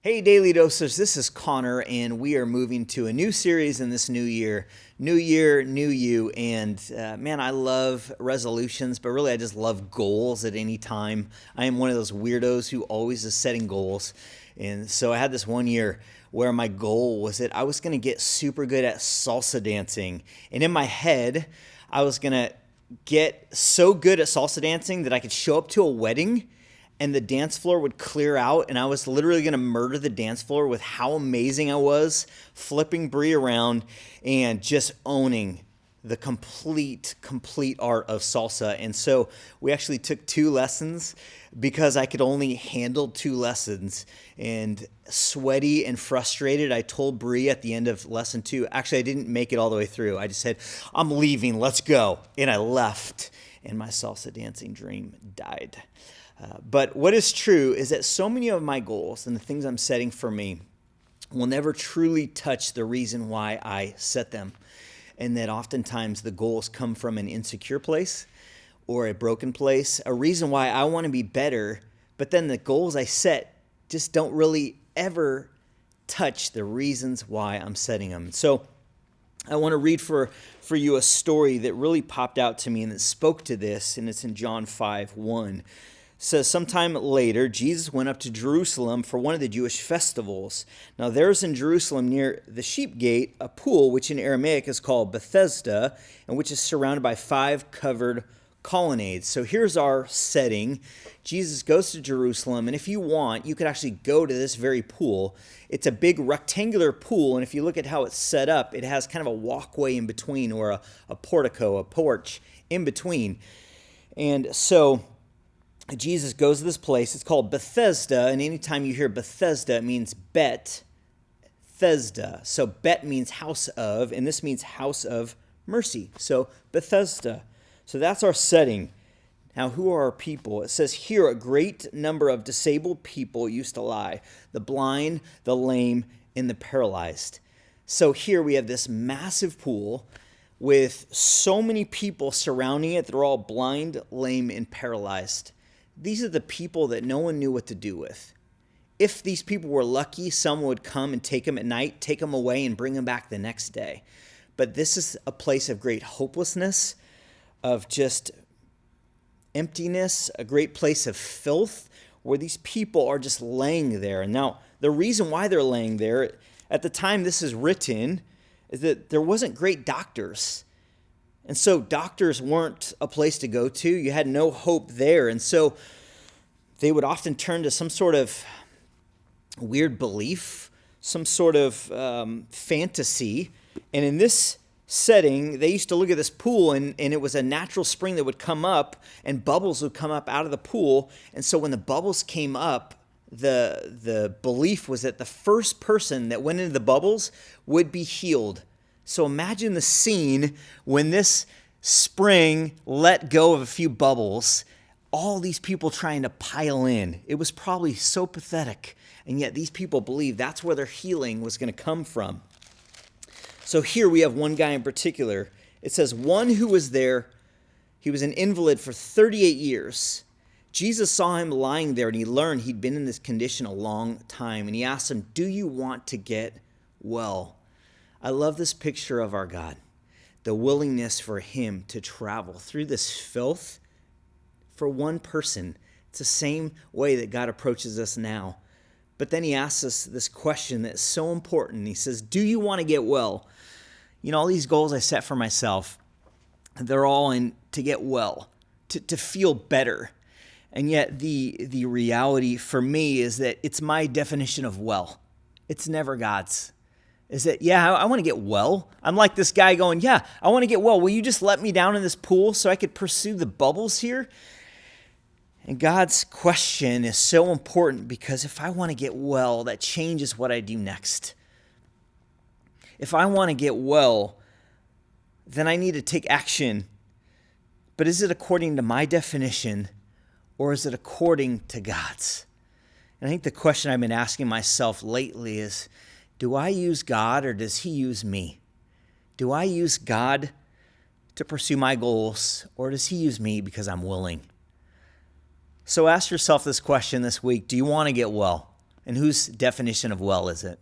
Hey, Daily Dosers, this is Connor, and we are moving to a new series in this new year. New year, new you. And man, I love resolutions, but really I just love goals at any time. I am one of those weirdos who always is setting goals. And so I had this one year where my goal was that I was going to get super good at salsa dancing. And in my head, I was going to get so good at salsa dancing that I could show up to a wedding and the dance floor would clear out, and I was literally going to murder the dance floor with how amazing I was, flipping Brie around and just owning the complete art of salsa. And so we actually took 2 lessons because I could only handle 2 lessons. And sweaty and frustrated, I told Brie at the end of lesson 2, actually I didn't make it all the way through. I just said, I'm leaving, let's go. And I left, and my salsa dancing dream died. But what is true is that so many of my goals and the things I'm setting for me will never truly touch the reason why I set them. And that oftentimes the goals come from an insecure place or a broken place, a reason why I want to be better, but then the goals I set just don't really ever touch the reasons why I'm setting them. So I want to read for you a story that really popped out to me and that spoke to this, and it's in John 5:1. Says, sometime later, Jesus went up to Jerusalem for one of the Jewish festivals. Now there's in Jerusalem near the sheep gate a pool, which in Aramaic is called Bethesda, and which is surrounded by 5 covered colonnades. So here's our setting. Jesus goes to Jerusalem, and if you want, you could actually go to this very pool. It's a big rectangular pool, and if you look at how it's set up, it has kind of a walkway in between, or a portico, a porch in between. And so Jesus goes to this place. It's called Bethesda, and anytime you hear Bethesda, it means Bet, Thesda. So Bet means house of, and this means house of mercy. So Bethesda. So that's our setting. Now, who are our people? It says here a great number of disabled people used to lie: the blind, the lame, and the paralyzed. So here we have this massive pool with so many people surrounding it. They're all blind, lame, and paralyzed. These are the people that no one knew what to do with. If these people were lucky, someone would come and take them at night, take them away, and bring them back the next day. But this is a place of great hopelessness, of just emptiness, a great place of filth, where these people are just laying there. And now, the reason why they're laying there, at the time this is written, is that there wasn't great doctors. And so doctors weren't a place to go to. You had no hope there. And so they would often turn to some sort of weird belief, some sort of fantasy. And in this setting, they used to look at this pool, and it was a natural spring that would come up, and bubbles would come up out of the pool. And so when the bubbles came up, the belief was that the first person that went into the bubbles would be healed. So imagine the scene when this spring let go of a few bubbles, all these people trying to pile in. It was probably so pathetic, and yet these people believed that's where their healing was going to come from. So here we have one guy in particular. It says, one who was there, he was an invalid for 38 years. Jesus saw him lying there, and he learned he'd been in this condition a long time, and he asked him, do you want to get well? I love this picture of our God, the willingness for him to travel through this filth for one person. It's the same way that God approaches us now. But then he asks us this question that's so important. He says, do you want to get well? You know, all these goals I set for myself, they're all in to get well, to feel better. And yet the reality for me is that it's my definition of well. It's never God's. Is that, yeah, I want to get well. I'm like this guy going, yeah, I want to get well. Will you just let me down in this pool so I could pursue the bubbles here? And God's question is so important, because if I want to get well, that changes what I do next. If I want to get well, then I need to take action. But is it according to my definition, or is it according to God's? And I think the question I've been asking myself lately is, do I use God, or does he use me? Do I use God to pursue my goals, or does he use me because I'm willing? So ask yourself this question this week. Do you want to get well? And whose definition of well is it?